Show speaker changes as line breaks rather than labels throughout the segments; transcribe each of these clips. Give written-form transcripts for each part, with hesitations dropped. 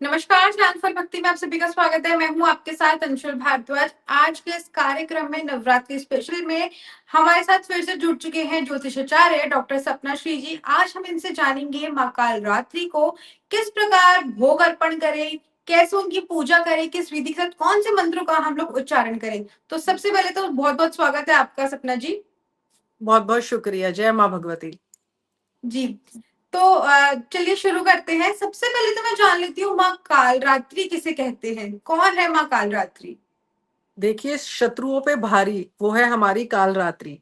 नमस्कार, ज्ञानफल भक्ति में आप सभी का स्वागत है। मैं हूँ आपके साथ अंशुल भारद्वाज। आज के इस कार्यक्रम में नवरात्रि स्पेशल में हमारे साथ फिर से जुड़ चुके हैं ज्योतिषाचार्य डॉक्टर सपना श्री जी। आज हम इनसे जानेंगे माँ कालरात्रि को किस प्रकार भोग अर्पण करें, कैसे उनकी पूजा करें, किस विधि के साथ कौन से मंत्रों का हम लोग उच्चारण करें। तो सबसे पहले तो बहुत बहुत स्वागत है आपका सपना जी।
बहुत बहुत शुक्रिया। जय माँ भगवती।
जी, तो चलिए शुरू करते हैं। सबसे पहले तो मैं जान लेती हूँ माँ कालरात्रि किसे कहते हैं, कौन है माँ कालरात्रि।
देखिए, शत्रुओं पे भारी वो है हमारी काल रात्रि।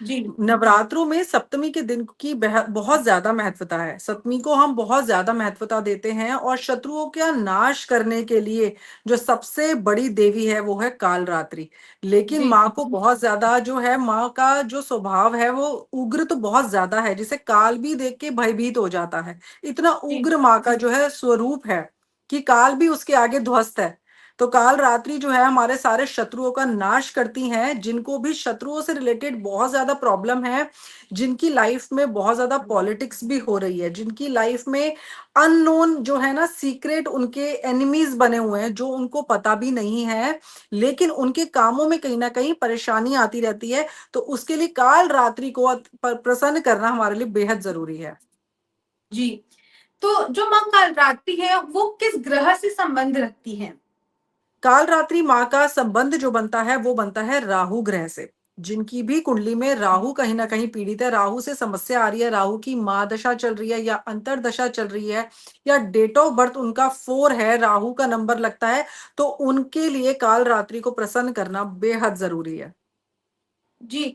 जी
नवरात्रों में सप्तमी के दिन की बहुत ज्यादा महत्वता है। सप्तमी को हम बहुत ज्यादा महत्वता देते हैं और शत्रुओं का नाश करने के लिए जो सबसे बड़ी देवी है वो है काल रात्रि। लेकिन
जी
माँ को बहुत ज्यादा जो है, माँ का जो स्वभाव है वो उग्र तो बहुत ज्यादा है, जिसे काल भी देख के भयभीत हो जाता है। इतना
जी
उग्र माँ का जो है स्वरूप है कि काल भी उसके आगे ध्वस्त है। तो काल रात्रि जो है हमारे सारे शत्रुओं का नाश करती हैं। जिनको भी शत्रुओं से रिलेटेड बहुत ज्यादा प्रॉब्लम है, जिनकी लाइफ में बहुत ज्यादा पॉलिटिक्स भी हो रही है, जिनकी लाइफ में अननोन जो है ना, सीक्रेट उनके एनिमीज बने हुए हैं जो उनको पता भी नहीं है, लेकिन उनके कामों में कहीं ना कहीं परेशानी आती रहती है। तो उसके लिए काल रात्रि को प्रसन्न करना हमारे लिए बेहद जरूरी है।
जी। तो जो माँ कालरात्रि है वो किस ग्रह से संबंध रखती है।
काल रात्रि माँ का संबंध जो बनता है वो बनता है राहु ग्रह से। जिनकी भी कुंडली में राहु कहीं ना कहीं पीड़ित है, राहु से समस्या आ रही है, राहु की महादशा चल रही है या अंतरदशा चल रही है, या डेट ऑफ बर्थ उनका 4 है, राहु का नंबर लगता है, तो उनके लिए काल रात्रि को प्रसन्न करना बेहद जरूरी है।
जी।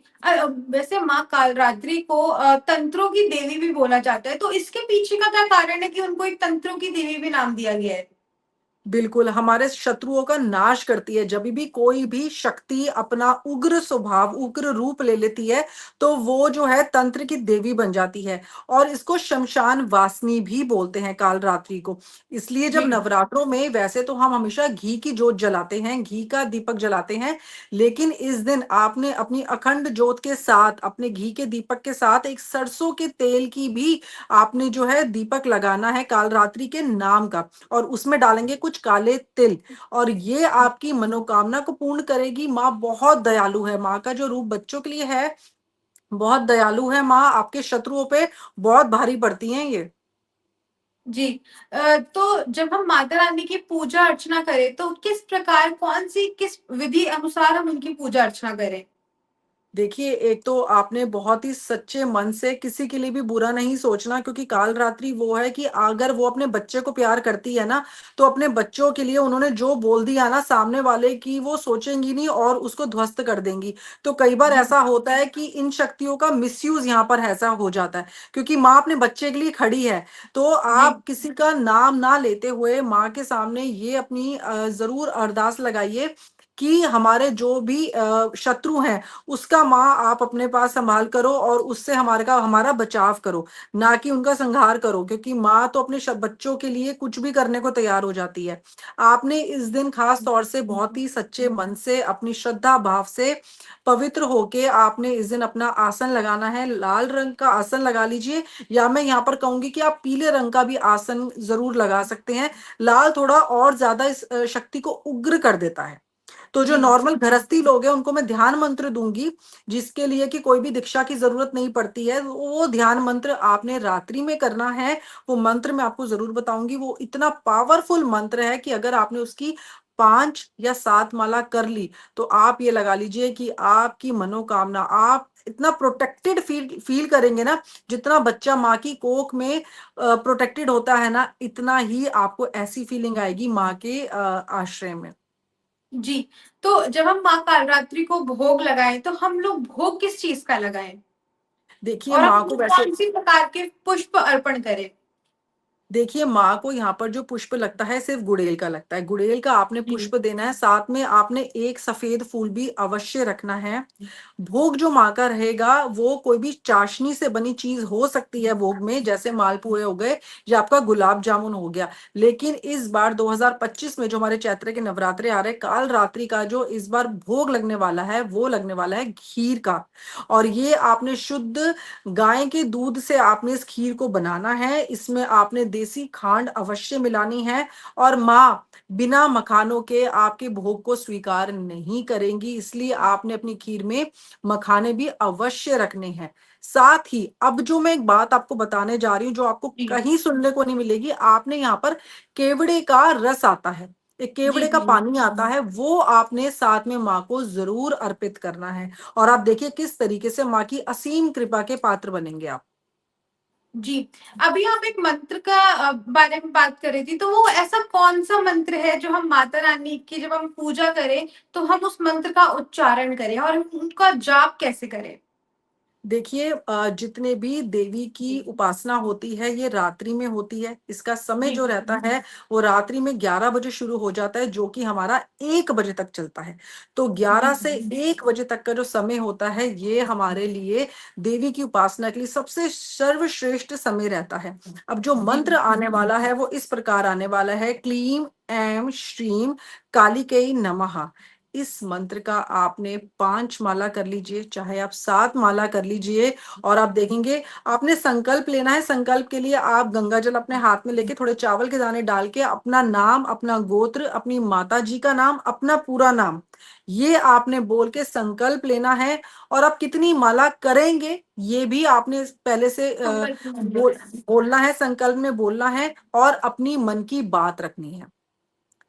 वैसे माँ कालरात्रि को तंत्रों की देवी भी बोला जाता है, तो इसके पीछे का क्या कारण है कि उनको एक तंत्रों की देवी भी नाम दिया गया है।
बिल्कुल, हमारे शत्रुओं का नाश करती है। जब भी कोई भी शक्ति अपना उग्र स्वभाव, उग्र रूप ले लेती है, तो वो जो है तंत्र की देवी बन जाती है। और इसको शमशान वासनी भी बोलते हैं काल रात्रि को। इसलिए जब
जी
नवरात्रों में, वैसे तो हम हमेशा घी की जोत जलाते हैं, घी का दीपक जलाते हैं, लेकिन इस दिन आपने अपनी अखंड जोत के साथ, अपने घी के दीपक के साथ एक सरसों के तेल की भी आपने जो है दीपक लगाना है काल रात्रि के नाम का। और उसमें डालेंगे कुछ काले तिल, और ये आपकी मनोकामना को पूर्ण करेगी। माँ बहुत दयालु है, माँ का जो रूप बच्चों के लिए है बहुत दयालु है। माँ आपके शत्रुओं पे बहुत भारी पड़ती हैं ये।
जी। तो जब हम माता रानी की पूजा अर्चना करें तो किस प्रकार, कौन सी किस विधि अनुसार हम उनकी पूजा अर्चना करें।
देखिए, एक तो आपने बहुत ही सच्चे मन से किसी के लिए भी बुरा नहीं सोचना, क्योंकि काल रात्रि वो है कि अगर वो अपने बच्चे को प्यार करती है ना, तो अपने बच्चों के लिए उन्होंने जो बोल दिया ना सामने वाले की, वो सोचेंगी नहीं और उसको ध्वस्त कर देंगी। तो कई बार
जी
ऐसा होता है कि इन शक्तियों का मिसयूज यहाँ पर ऐसा हो जाता है, क्योंकि माँ अपने बच्चे के लिए खड़ी है। तो
जी
आप किसी का नाम ना लेते हुए माँ के सामने ये अपनी जरूर अरदास लगाइए कि हमारे जो भी शत्रु हैं उसका माँ आप अपने पास संभाल करो और उससे हमारा बचाव करो, ना कि उनका संहार करो, क्योंकि माँ तो अपने बच्चों के लिए कुछ भी करने को तैयार हो जाती है। आपने इस दिन खास तौर से बहुत ही सच्चे मन से, अपनी श्रद्धा भाव से पवित्र होके आपने इस दिन अपना आसन लगाना है। लाल रंग का आसन लगा लीजिए, या मैं यहाँ पर कहूंगी कि आप पीले रंग का भी आसन जरूर लगा सकते हैं। लाल थोड़ा और ज्यादा इस शक्ति को उग्र कर देता है। तो जो
जी
नॉर्मल गृहस्थी लोग हैं उनको मैं ध्यान मंत्र दूंगी, जिसके लिए कि कोई भी दीक्षा की जरूरत नहीं पड़ती है। वो ध्यान मंत्र आपने रात्रि में करना है। वो मंत्र मैं आपको जरूर बताऊंगी। वो इतना पावरफुल मंत्र है कि अगर आपने उसकी 5 या 7 माला कर ली, तो आप ये लगा लीजिए कि आपकी मनोकामना, आप इतना प्रोटेक्टेड फील करेंगे ना। जितना बच्चा माँ की कोख में प्रोटेक्टेड होता है ना, इतना ही आपको ऐसी फीलिंग आएगी माँ के आश्रय में।
जी। तो जब हम माँ कालरात्रि को भोग लगाएं तो हम लोग भोग किस चीज का लगाएं
देखिए,
और हम
माँ को
उनको
वैसे,
कौन सी प्रकार के पुष्प अर्पण करें।
देखिए माँ को यहाँ पर जो पुष्प लगता है सिर्फ गुड़ेल का लगता है। गुड़ेल का आपने
जी
पुष्प देना है, साथ में आपने एक सफेद फूल भी अवश्य रखना है। भोग जो माँ का रहेगा वो कोई भी चाशनी से बनी चीज हो सकती है भोग में, जैसे मालपुए हो गए या आपका गुलाब जामुन हो गया। लेकिन इस बार 2025 में जो हमारे चैत्र के नवरात्रे आ रहे हैं, काल रात्रि का जो इस बार भोग लगने वाला है वो लगने वाला है खीर का। और ये आपने शुद्ध गाय के दूध से आपने इस खीर को बनाना है। इसमें आपने देसी खांड अवश्य मिलानी है। और माँ बिना मखानों के आपके भोग को स्वीकार नहीं करेंगी, इसलिए आपने अपनी खीर में मखाने भी अवश्य रखने हैं। साथ ही अब जो मैं एक बात आपको बताने जा रही हूँ जो आपको
जी
कहीं सुनने को नहीं मिलेगी, आपने यहाँ पर केवड़े का रस आता है, एक
जी
केवड़े का
जी
पानी आता है, वो आपने साथ में माँ को जरूर अर्पित करना है। और आप देखिए किस तरीके से माँ की असीम कृपा के पात्र बनेंगे आप।
जी। अभी आप एक मंत्र का बारे में बात कर रही थी, तो वो ऐसा कौन सा मंत्र है जो हम माता रानी की जब हम पूजा करें तो हम उस मंत्र का उच्चारण करें और हम उनका जाप कैसे करें?
देखिए जितने भी देवी की उपासना होती है ये रात्रि में होती है। इसका समय
जी
जो रहता है वो रात्रि में 11 बजे शुरू हो जाता है, जो कि हमारा 1 बजे तक चलता है। तो
जी
11 से 1 बजे तक का जो समय होता है ये हमारे लिए देवी की उपासना के लिए सबसे सर्वश्रेष्ठ समय रहता है। अब जो
जी
मंत्र आने वाला है वो इस प्रकार आने वाला है, क्लीम ऐम श्रीम कालिकेयी नमः। इस मंत्र का आपने 5 माला कर लीजिए, चाहे आप 7 माला कर लीजिए। और आप देखेंगे आपने संकल्प लेना है। संकल्प के लिए आप गंगा जल अपने हाथ में लेके थोड़े चावल के दाने डाल के अपना नाम, अपना गोत्र, अपनी माता जी का नाम, अपना पूरा नाम ये आपने बोल के संकल्प लेना है। और आप कितनी माला करेंगे ये भी आपने पहले से
संकल्प में
बोलना है, संकल्प में बोलना है और अपनी मन की बात रखनी है।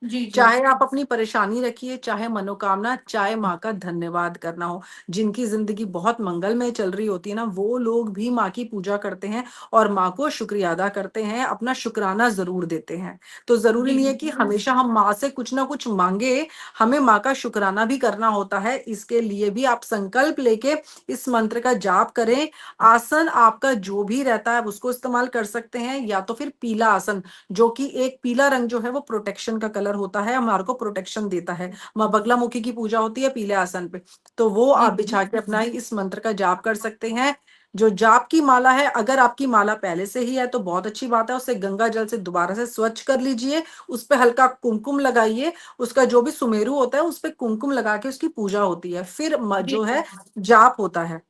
जी जी
चाहे आप अपनी परेशानी रखिए, चाहे मनोकामना, चाहे माँ का धन्यवाद करना हो। जिनकी जिंदगी बहुत मंगलमय चल रही होती है ना, वो लोग भी माँ की पूजा करते हैं और माँ को शुक्रिया अदा करते हैं, अपना शुक्राना जरूर देते हैं। तो जरूरी
जी
नहीं है कि हमेशा हम माँ से कुछ ना कुछ मांगे, हमें माँ का शुक्राना भी करना होता है। इसके लिए भी आप संकल्प लेके इस मंत्र का जाप करें। आसन आपका जो भी रहता है आप उसको इस्तेमाल कर सकते हैं, या तो फिर पीला आसन, जो कि एक पीला रंग जो है वो प्रोटेक्शन का कलर होता है, हमारे को प्रोटेक्शन देता है। माँ बगलामुखी की पूजा होती है पीले आसन पे, तो वो
जी
आप बिछा के अपना इस मंत्र का जाप कर सकते हैं। जो जाप की माला है, अगर आपकी माला पहले से ही है तो बहुत अच्छी बात है, उसे गंगा जल से दोबारा से स्वच्छ कर लीजिए। उस पे हल्का कुमकुम लगाइए, उसका जो भी सुमेरु होता है उस पे कुमकुम लगा के उसकी पूजा होती है, फिर
जी
जो है जाप होता है।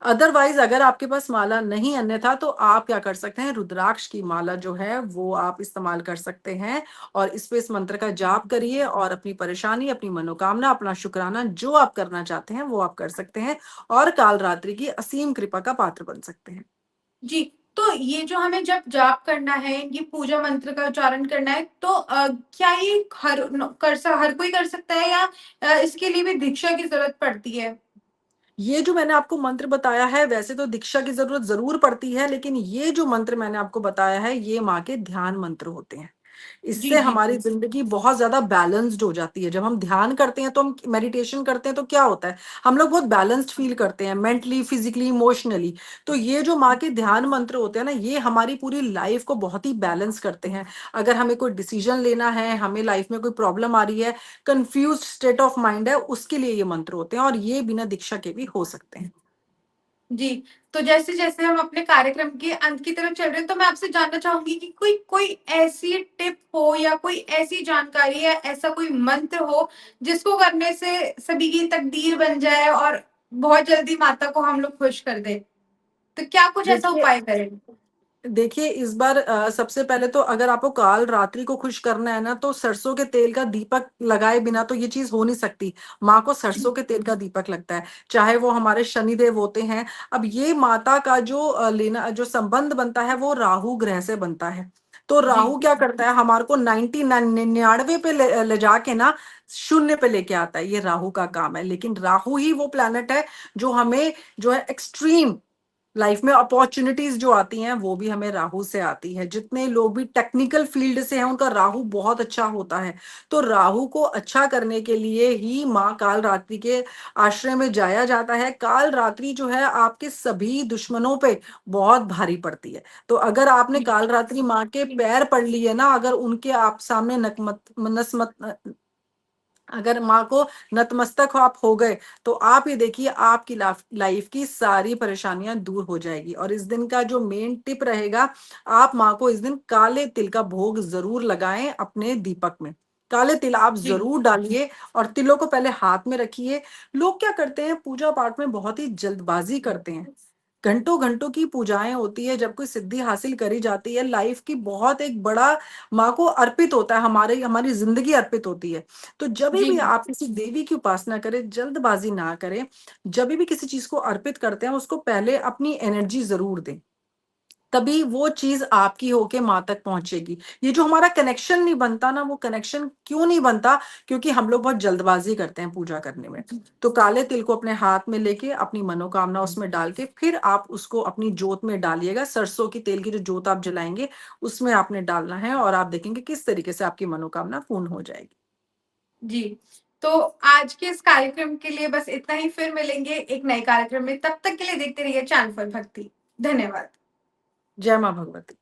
अदरवाइज अगर आपके पास माला नहीं अन्यथा तो आप क्या कर सकते हैं, रुद्राक्ष की माला जो है वो आप इस्तेमाल कर सकते हैं। और इस पे इस मंत्र का जाप करिए और अपनी परेशानी, अपनी मनोकामना, अपना शुक्राना जो आप करना चाहते हैं वो आप कर सकते हैं और काल रात्रि की असीम कृपा का पात्र बन सकते हैं।
जी। तो ये जो हमें जब जाप करना है, ये पूजा मंत्र का उच्चारण करना है, तो क्या ये हर कोई कर सकता है या इसके लिए भी दीक्षा की जरूरत पड़ती है?
ये जो मैंने आपको मंत्र बताया है वैसे तो दीक्षा की जरूरत जरूर पड़ती है, लेकिन ये जो मंत्र मैंने आपको बताया है ये माँ के ध्यान मंत्र होते हैं।
जी
इससे
जी
हमारी जिंदगी बहुत ज्यादा बैलेंस्ड हो जाती है। जब हम ध्यान करते हैं तो हम मेडिटेशन करते हैं तो क्या होता है, हम लोग बहुत बैलेंस्ड फील करते हैं मेंटली, फिजिकली, इमोशनली। तो ये जो माँ के ध्यान मंत्र होते हैं ना, ये हमारी पूरी लाइफ को बहुत ही बैलेंस करते हैं। अगर हमें कोई डिसीजन लेना है, हमें लाइफ में कोई प्रॉब्लम आ रही है, कंफ्यूज स्टेट ऑफ माइंड है, उसके लिए ये मंत्र होते हैं और ये बिना दीक्षा के भी हो सकते हैं।
जी। तो जैसे जैसे हम अपने कार्यक्रम के अंत की तरफ चल रहे हैं, तो मैं आपसे जानना चाहूंगी कि कोई कोई ऐसी टिप हो या कोई ऐसी जानकारी या ऐसा कोई मंत्र हो जिसको करने से सभी की तकदीर बन जाए और बहुत जल्दी माता को हम लोग खुश कर दे। तो क्या कुछ ऐसा
देखिए
उपाय करें?
देखिए इस बार सबसे पहले तो अगर आपको काल रात्रि को खुश करना है ना, तो सरसों के तेल का दीपक लगाए बिना तो ये चीज हो नहीं सकती। माँ को सरसों के तेल का दीपक लगता है, चाहे वो हमारे शनिदेव होते हैं। अब ये माता का जो लेना जो संबंध बनता है वो राहु ग्रह से बनता है। तो
जी
राहु क्या करता है, हमारे को 99 पे ले जाके ना शून्य पे लेके आता है, ये राहु का काम है। लेकिन राहु ही वो प्लैनेट है जो हमें जो है एक्सट्रीम लाइफ में अपॉर्चुनिटीज जो आती हैं वो भी हमें राहु से आती है। जितने लोग भी टेक्निकल फील्ड से हैं उनका राहु बहुत अच्छा होता है। तो राहु को अच्छा करने के लिए ही माँ काल रात्रि के आश्रय में जाया जाता है। काल रात्रि जो है आपके सभी दुश्मनों पे बहुत भारी पड़ती है। तो अगर आपने
जी
काल रात्रि माँ के पैर पड़ लिए ना, अगर उनके आप सामने नकमत नसमत अगर माँ को नतमस्तक आप हो गए, तो आप ये देखिए आपकी लाइफ की सारी परेशानियां दूर हो जाएगी। और इस दिन का जो मेन टिप रहेगा, आप माँ को इस दिन काले तिल का भोग जरूर लगाएं अपने दीपक में। काले तिल आप
जी
जरूर डालिए और तिलों को पहले हाथ में रखिए। लोग क्या करते हैं, पूजा पाठ में बहुत ही जल्दबाजी करते हैं। घंटों घंटों की पूजाएं होती है, जब कोई सिद्धि हासिल करी जाती है, लाइफ की बहुत एक बड़ा माँ को अर्पित होता है, हमारे हमारी जिंदगी अर्पित होती है। तो जब
जी,
भी आप किसी देवी की उपासना करें, जल्दबाजी ना करें। जब भी किसी चीज को अर्पित करते हैं, उसको पहले अपनी एनर्जी जरूर दें, तभी वो चीज आपकी होके माँ तक पहुंचेगी। ये जो हमारा कनेक्शन नहीं बनता ना, वो कनेक्शन क्यों नहीं बनता? क्योंकि हम लोग बहुत जल्दबाजी करते हैं पूजा करने में। तो काले तिल को अपने हाथ में लेके अपनी मनोकामना उसमें डाल के फिर आप उसको अपनी जोत में डालिएगा। सरसों की तेल की जो जोत आप जलाएंगे, उसमें आपने डालना है, और आप देखेंगे किस तरीके से आपकी मनोकामना पूर्ण हो जाएगी।
जी। तो आज के इस कार्यक्रम के लिए बस इतना ही, फिर मिलेंगे एक नए कार्यक्रम में। तब तक के लिए देखते रहिए चैनल फॉर भक्ति। धन्यवाद।
जय माँ भगवती।